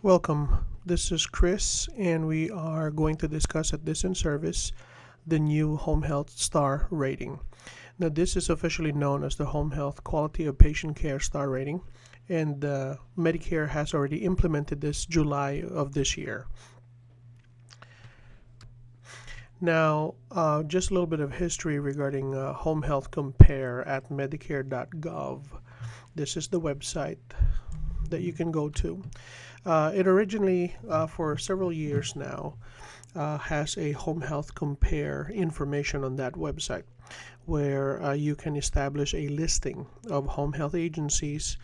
Welcome. This is Chris, and we are going to discuss at this in service the new Home Health Star Rating. Now, this is officially known as the Home Health Quality of Patient Care Star Rating, and Medicare has already implemented this July of this year. Now, just a little bit of history regarding Home Health Compare at Medicare.gov. This is the website that you can go to. It originally, for several years now, has a home health compare information on that website where you can establish a listing of home health agencies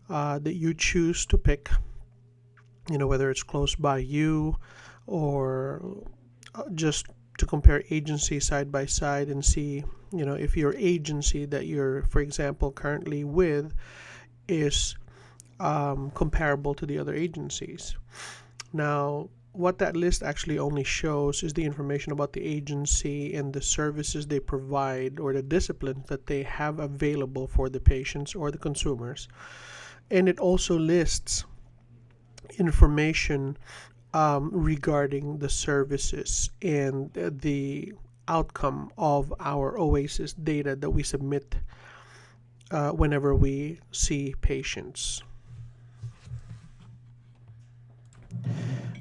that you choose to pick, whether it's close by you or just to compare agencies side by side and see, if your agency that you're, for example, currently with is comparable to the other agencies. Now, what that list actually only shows is the information about the agency and the services they provide or the disciplines that they have available for the patients or the consumers. And it also lists information regarding the services and the outcome of our OASIS data that we submit whenever we see patients.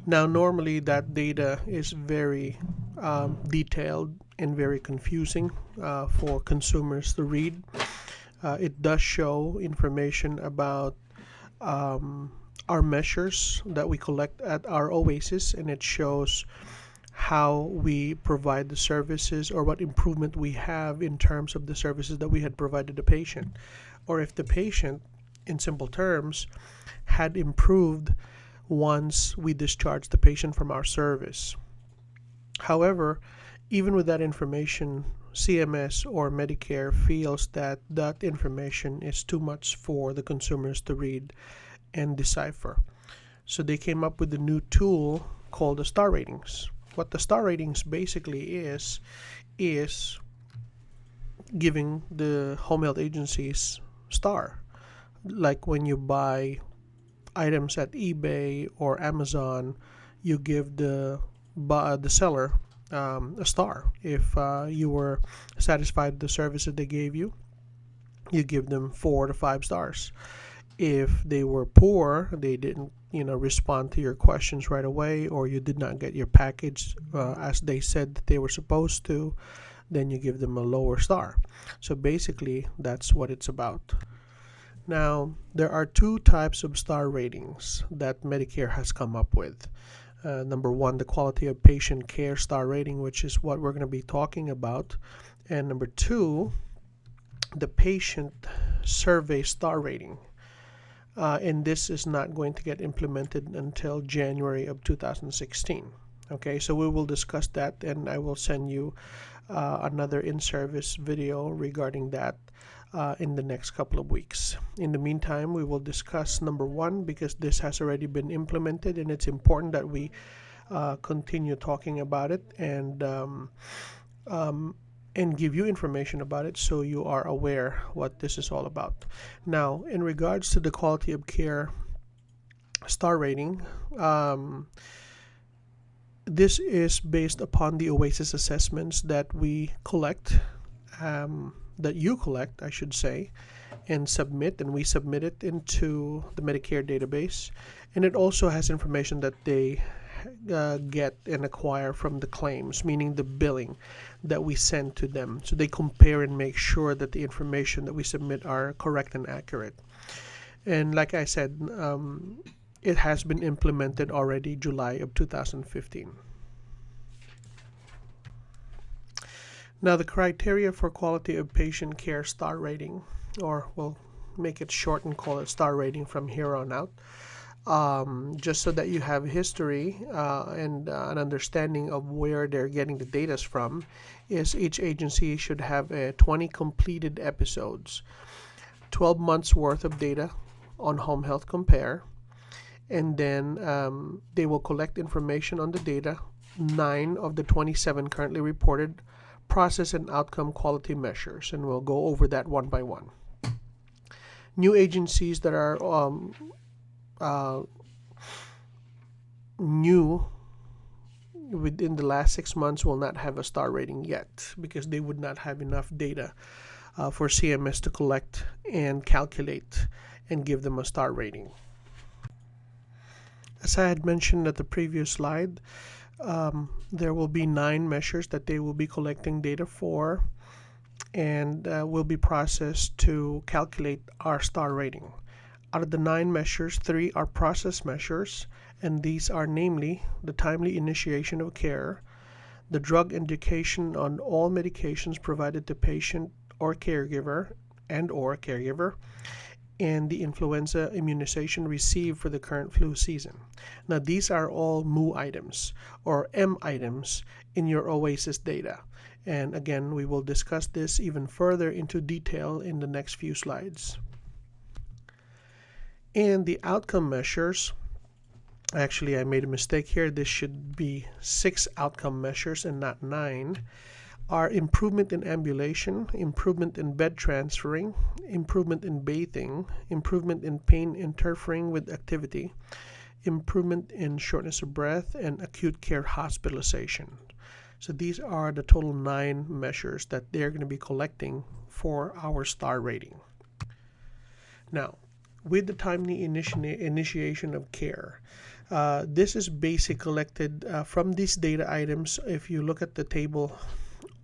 Now, normally that data is very detailed and very confusing for consumers to read. It does show information about our measures that we collect at our OASIS, and it shows how we provide the services or what improvement we have in terms of the services that we had provided the patient, or if the patient, in simple terms, had improved once we discharged the patient from our service. However, even with that information, CMS or Medicare feels that that information is too much for the consumers to read and decipher. So they came up with a new tool called the Star Ratings. What the Star Ratings basically is giving the home health agencies star. Like when you buy items at eBay or Amazon, you give the seller a star. If you were satisfied with the service that they gave you, you give them 4 to 5 stars. If they were poor, they didn't respond to your questions right away, or you did not get your package as they said that they were supposed to, then you give them a lower star. So basically, that's what it's about. Now, there are 2 types of star ratings that Medicare has come up with. Number 1, the Quality of Patient Care Star Rating, which is what we're going to be talking about. And number 2, the Patient Survey Star Rating. And this is not going to get implemented until January of 2016. Okay, so we will discuss that, and I will send you another in-service video regarding that in the next couple of weeks. In the meantime, we will discuss number 1 because this has already been implemented, and it's important that we continue talking about it and give you information about it so you are aware what this is all about. Now, in regards to the Quality of Care Star Rating, this is based upon the OASIS assessments that we collect, that you collect, I should say, and submit, and we submit it into the Medicare database. And it also has information that they get and acquire from the claims, meaning the billing that we send to them. So they compare and make sure that the information that we submit are correct and accurate. And like I said, it has been implemented already July of 2015. Now, the criteria for Quality of Patient Care Star Rating, or we'll make it short and call it Star Rating from here on out, just so that you have history and an understanding of where they're getting the data from, is each agency should have 20 completed episodes, 12 months worth of data on Home Health Compare, and then they will collect information on the data, 9 of the 27 currently reported process and outcome quality measures, and we'll go over that one by one. New agencies that are new within the last 6 months will not have a star rating yet because they would not have enough data for CMS to collect and calculate and give them a star rating. As I had mentioned at the previous slide, there will be 9 measures that they will be collecting data for and will be processed to calculate our star rating. Out of the 9 measures, 3 are process measures, and these are namely the timely initiation of care, the drug indication on all medications provided to patient or caregiver and the influenza immunization received for the current flu season. Now, these are all MU items or M items in your OASIS data. And again, we will discuss this even further into detail in the next few slides. And the outcome measures, actually I made a mistake here, this should be 6 outcome measures and not 9, are improvement in ambulation, improvement in bed transferring, improvement in bathing, improvement in pain interfering with activity, improvement in shortness of breath, and acute care hospitalization. So these are the total 9 measures that they're going to be collecting for our star rating. Now, with the timely initiation of care, this is basically collected from these data items. If you look at the table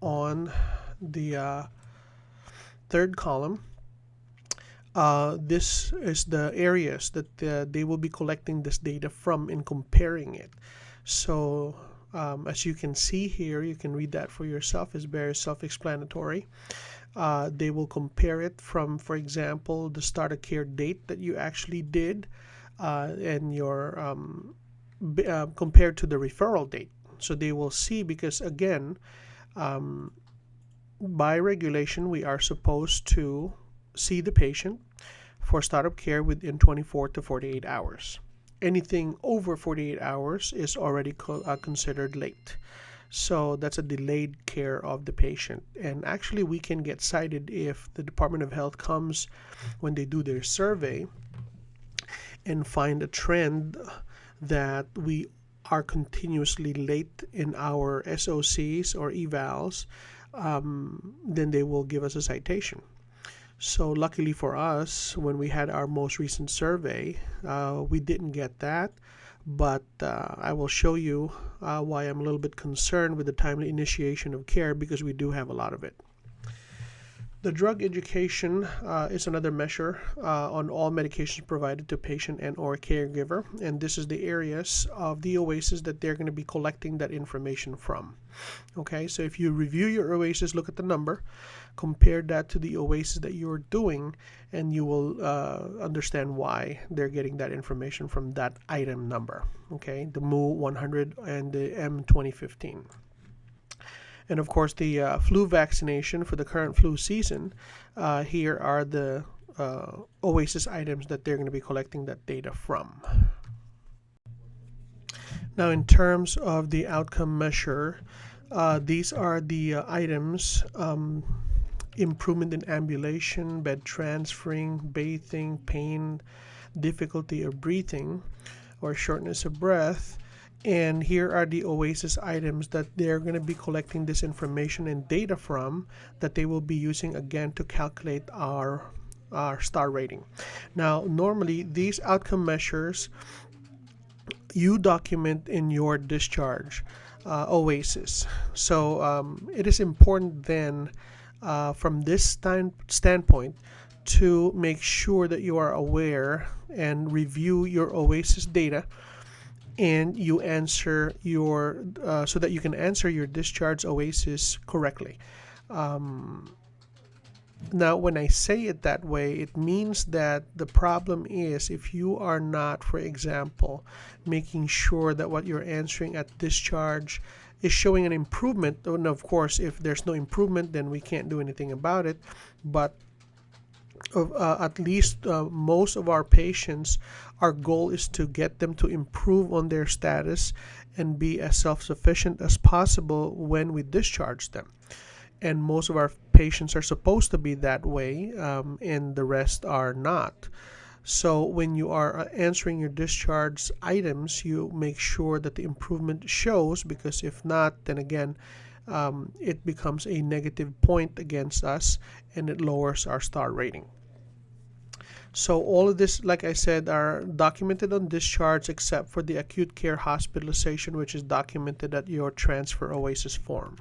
on the third column, this is the areas that they will be collecting this data from and comparing it. So as you can see here, you can read that for yourself. It's very self-explanatory. They will compare it from, for example, the start of care date that you actually did and your compared to the referral date. So they will see, because again, by regulation, we are supposed to see the patient for startup care within 24 to 48 hours. Anything over 48 hours is already considered late. So that's a delayed care of the patient. And actually, we can get cited if the Department of Health comes when they do their survey and find a trend that we are continuously late in our SOCs or evals, then they will give us a citation. So luckily for us, when we had our most recent survey, we didn't get that. But I will show you why I'm a little bit concerned with the timely initiation of care, because we do have a lot of it. The drug education is another measure on all medications provided to patient and or caregiver, and this is the areas of the OASIS that they're going to be collecting that information from. Okay, so if you review your OASIS, look at the number, compare that to the OASIS that you're doing, and you will understand why they're getting that information from that item number. Okay, the MU 100 and the M 2015. And of course, the flu vaccination for the current flu season, here are the OASIS items that they're going to be collecting that data from. Now, in terms of the outcome measure, these are the items: improvement in ambulation, bed transferring, bathing, pain, difficulty of breathing, or shortness of breath. And here are the OASIS items that they're going to be collecting this information and data from, that they will be using again to calculate our star rating. Now, normally these outcome measures you document in your discharge OASIS. So it is important then from this standpoint to make sure that you are aware and review your OASIS data, and you answer your so that you can answer your discharge OASIS correctly. Now, when I say it that way, it means that the problem is if you are not, for example, making sure that what you're answering at discharge is showing an improvement. And of course, if there's no improvement, then we can't do anything about it. But at least most of our patients, our goal is to get them to improve on their status and be as self-sufficient as possible when we discharge them. And most of our patients are supposed to be that way, and the rest are not. So when you are answering your discharge items, you make sure that the improvement shows, because if not, then again, it becomes a negative point against us and it lowers our star rating. So all of this, like I said, are documented on discharge except for the acute care hospitalization, which is documented at your transfer OASIS form.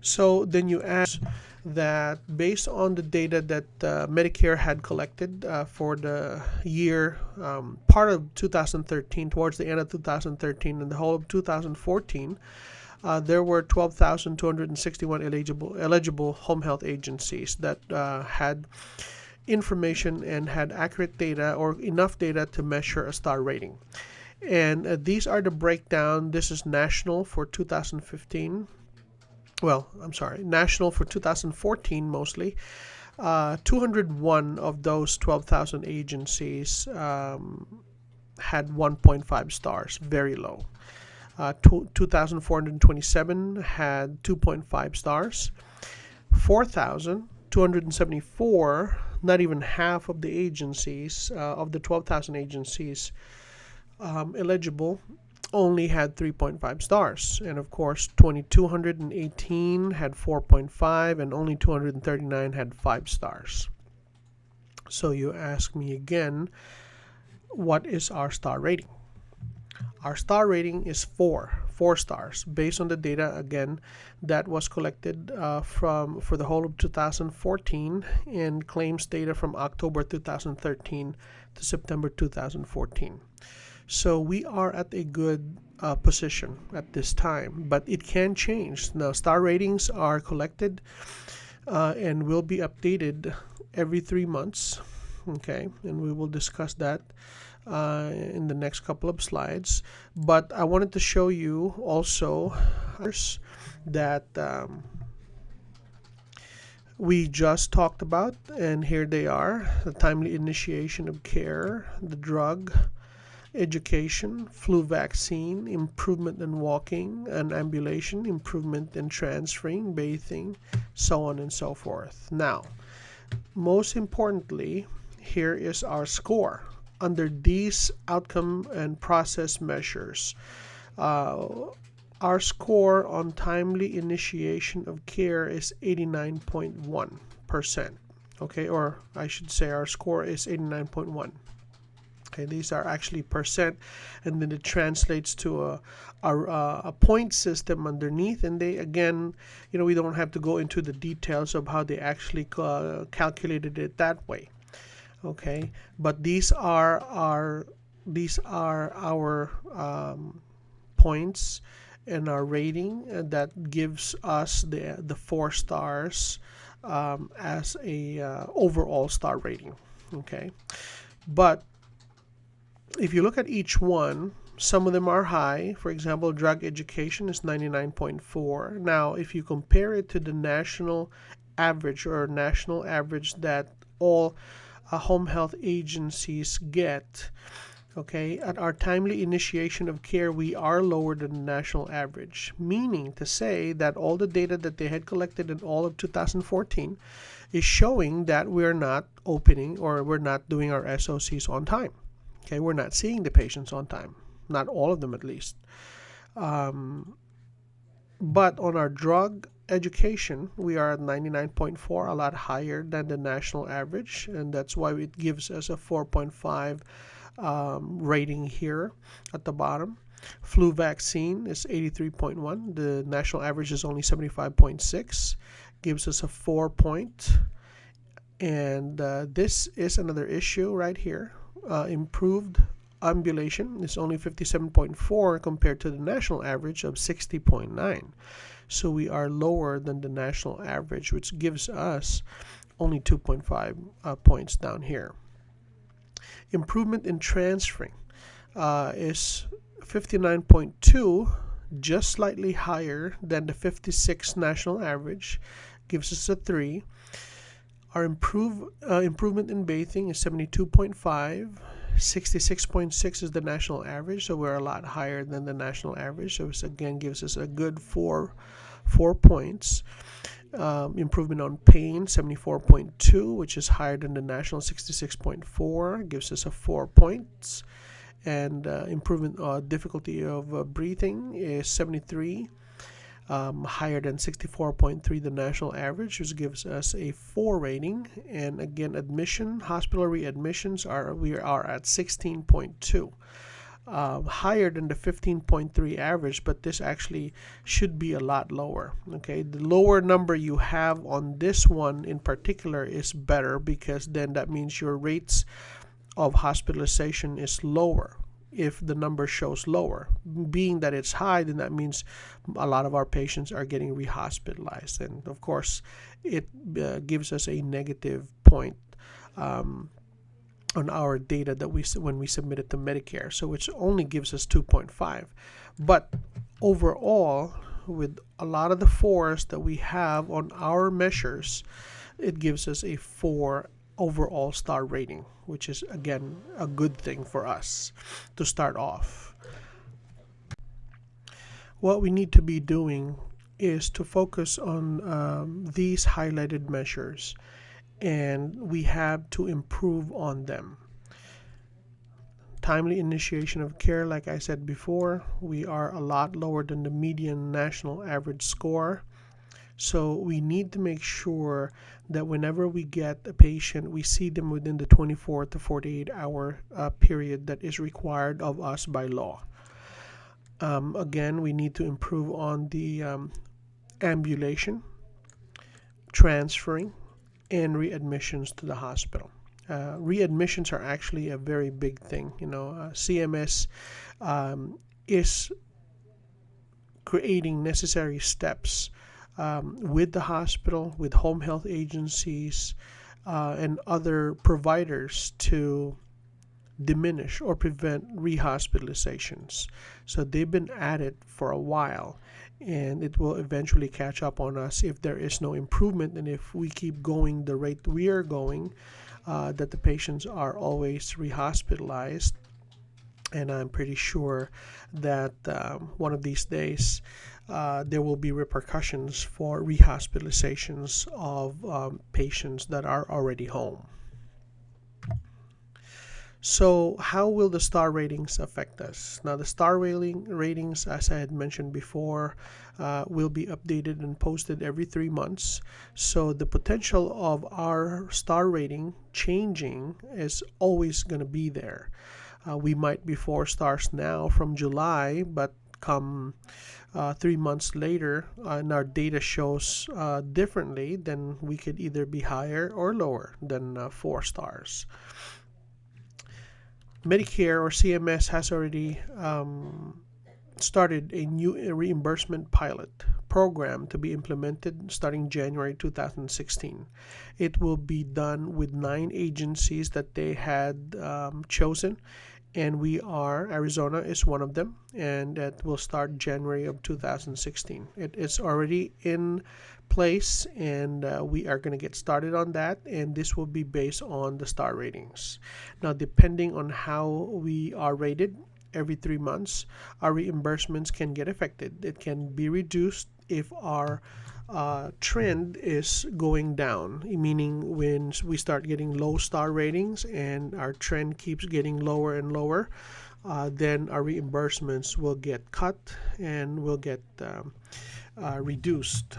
So then you ask that based on the data that Medicare had collected for the year part of 2013, towards the end of 2013 and the whole of 2014, there were 12,261 eligible home health agencies that had information and had accurate data or enough data to measure a star rating. And these are the breakdown. This is national for 2015. Well, I'm sorry, national for 2014 mostly. 201 of those 12,000 agencies had 1.5 stars, very low. 2,427 had 2.5 stars. 4,274, not even half of the agencies, of the 12,000 agencies eligible, only had 3.5 stars. And of course, 2,218 had 4.5, and only 239 had 5 stars. So you ask me again, what is our star rating? Our star rating is 4 stars, based on the data again that was collected for the whole of 2014 and claims data from October 2013 to September 2014. So we are at a good position at this time, but it can change. Now, star ratings are collected and will be updated every 3 months. Okay, and we will discuss that in the next couple of slides. But I wanted to show you also that we just talked about, and here they are: the timely initiation of care, the drug, education, flu vaccine, improvement in walking and ambulation, improvement in transferring, bathing, so on and so forth. Now, most importantly, here is our score under these outcome and process measures. Our score on timely initiation of care is 89.1%. Okay, or I should say our score is 89.1. Okay, these are actually percent, and then it translates to a point system underneath. And they, again, we don't have to go into the details of how they actually calculated it that way. Okay, but these are our points and our rating that gives us the 4 stars as a overall star rating. Okay, but if you look at each one, some of them are high. For example, drug education is 99.4. Now, if you compare it to the national average that all home health agencies get, okay, at our timely initiation of care, we are lower than the national average, meaning to say that all the data that they had collected in all of 2014 is showing that we're not opening, or we're not doing our SOCs on time. Okay, we're not seeing the patients on time, not all of them at least. But on our drug education, we are at 99.4, a lot higher than the national average, and that's why it gives us a 4.5 rating here at the bottom. Flu vaccine is 83.1. The national average is only 75.6, gives us a 4 point. And this is another issue right here. Improved ambulation is only 57.4 compared to the national average of 60.9. So we are lower than the national average, which gives us only 2.5 points down here. Improvement in transferring is 59.2, just slightly higher than the 56 national average, gives us a 3. Our improvement in bathing is 72.5. 66.6 is the national average, so we're a lot higher than the national average. So this again gives us a good 4 points. Improvement on pain, 74.2, which is higher than the national 66.4, gives us a 4 points. And improvement difficulty of breathing is 73, higher than 64.3, the national average, which gives us a 4 rating. And again, hospital readmissions we are at 16.2. Higher than the 15.3 average, but this actually should be a lot lower. Okay, the lower number you have on this one in particular is better, because then that means your rates of hospitalization is lower. If the number shows lower, being that it's high, then that means a lot of our patients are getting rehospitalized, and of course it gives us a negative point on our data that when we submit it to Medicare, so which only gives us 2.5. But overall, with a lot of the 4s that we have on our measures, it gives us a 4 overall star rating, which is again a good thing for us to start off. What we need to be doing is to focus on these highlighted measures, and we have to improve on them. Timely initiation of care, like I said before, we are a lot lower than the median national average score. So we need to make sure that whenever we get a patient, we see them within the 24 to 48 hour period that is required of us by law. Again, we need to improve on the ambulation, transferring, and readmissions to the hospital. Readmissions are actually a very big thing. CMS is creating necessary steps with the hospital, with home health agencies, and other providers to diminish or prevent rehospitalizations. So they've been at it for a while, and it will eventually catch up on us if there is no improvement, and if we keep going the rate we are going, that the patients are always rehospitalized. And I'm pretty sure that one of these days there will be repercussions for rehospitalizations of patients that are already home. So how will the star ratings affect us? Now, the star ratings, as I had mentioned before, will be updated and posted every 3 months. So the potential of our star rating changing is always going to be there. We might be 4 stars now from July, but come 3 months later, and our data shows differently, then we could either be higher or lower than 4 stars. Medicare or CMS has already started a new reimbursement pilot program to be implemented starting January 2016. It will be done with 9 agencies that they had chosen, and Arizona is one of them, and that will start January of 2016. It is already in place, and we are going to get started on that, and this will be based on the star ratings. Now, depending on how we are rated every 3 months, our reimbursements can get affected. It can be reduced if our trend is going down, meaning when we start getting low star ratings and our trend keeps getting lower and lower, then our reimbursements will get cut and will get reduced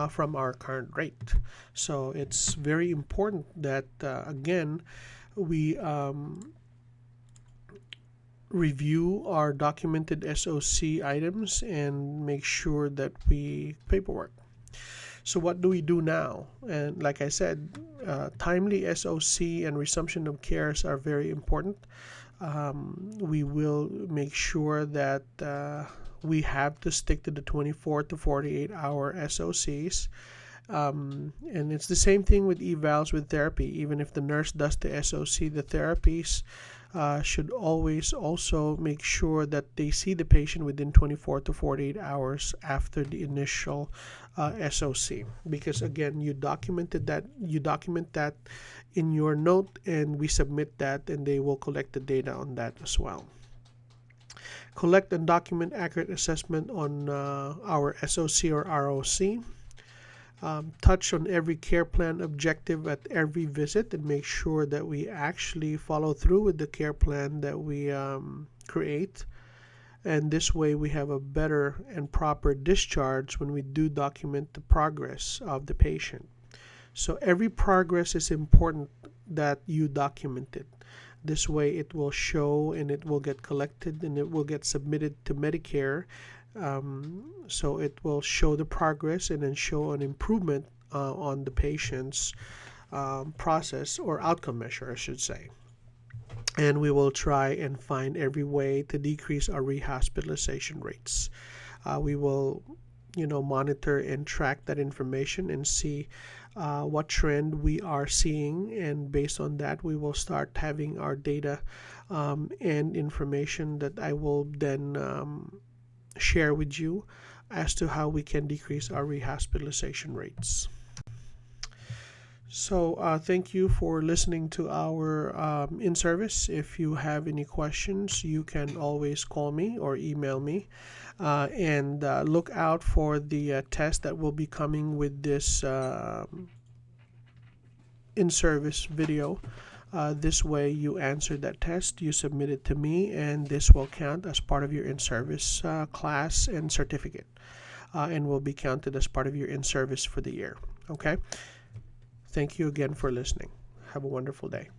from our current rate. So it's very important that, again, we review our documented SOC items and make sure that we paperwork. So what do we do now? And like I said, timely SOC and resumption of cares are very important. We will make sure that we have to stick to the 24 to 48 hour SOCs. And it's the same thing with evals with therapy. Even if the nurse does the SOC, the therapies should always also make sure that they see the patient within 24 to 48 hours after the initial SOC, because again, you document that in your note, and we submit that, and they will collect the data on that as well. Collect and document accurate assessment on our SOC or ROC. touch on every care plan objective at every visit and make sure that we actually follow through with the care plan that we create. And this way we have a better and proper discharge when we do document the progress of the patient. So every progress is important that you document it. This way it will show and it will get collected and it will get submitted to Medicare. So it will show the progress and then show an improvement on the patient's process or outcome measure, I should say. And we will try and find every way to decrease our rehospitalization rates. We will monitor and track that information and see what trend we are seeing, and based on that we will start having our data and information that I will then share with you as to how we can decrease our rehospitalization rates. So thank you for listening to our in-service. If you have any questions, you can always call me or email me. And look out for the test that will be coming with this in-service video. This way you answer that test, you submit it to me, and this will count as part of your in-service class and certificate, and will be counted as part of your in-service for the year. Okay? Thank you again for listening. Have a wonderful day.